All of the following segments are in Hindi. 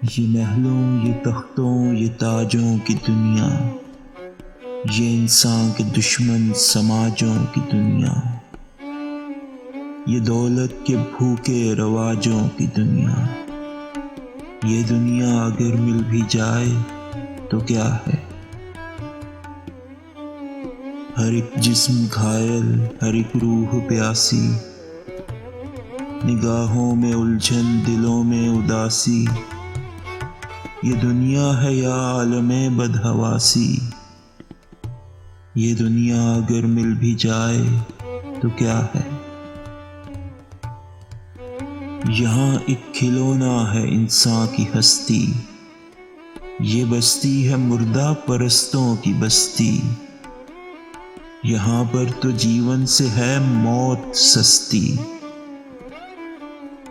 ये महलों, ये तख्तों, ये ताजों की दुनिया, ये इंसान के दुश्मन समाजों की दुनिया, ये दौलत के भूखे रवाजों की दुनिया। ये दुनिया अगर मिल भी जाए तो क्या है। हर एक जिस्म घायल, हर एक रूह प्यासी, निगाहों में उलझन, दिलों में उदासी। ये दुनिया है या आलमे बदहवासी। ये दुनिया अगर मिल भी जाए तो क्या है। यहाँ एक खिलौना है इंसान की हस्ती, ये बस्ती है मुर्दा परस्तों की बस्ती। यहाँ पर तो जीवन से है मौत सस्ती।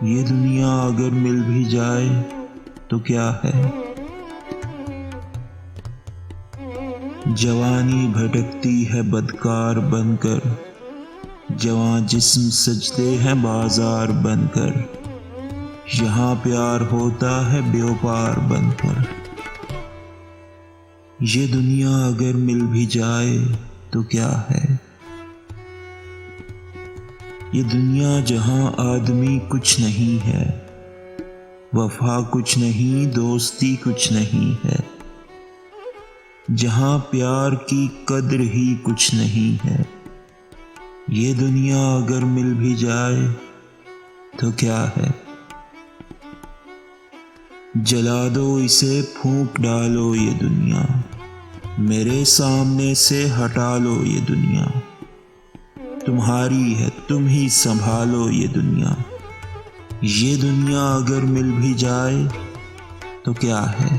ये दुनिया अगर मिल भी जाए तो क्या है। जवानी भटकती है बदकार बनकर, जवां जिस्म सजते हैं बाजार बनकर। यहाँ प्यार होता है व्यापार बनकर। ये दुनिया अगर मिल भी जाए तो क्या है। ये दुनिया जहाँ आदमी कुछ नहीं है, वफा कुछ नहीं, दोस्ती कुछ नहीं है, जहाँ प्यार की कद्र ही कुछ नहीं है। ये दुनिया अगर मिल भी जाए तो क्या है। जला दो इसे, फूंक डालो ये दुनिया, मेरे सामने से हटा लो ये दुनिया। तुम्हारी है, तुम ही संभालो ये दुनिया। ये दुनिया अगर मिल भी जाए तो क्या है।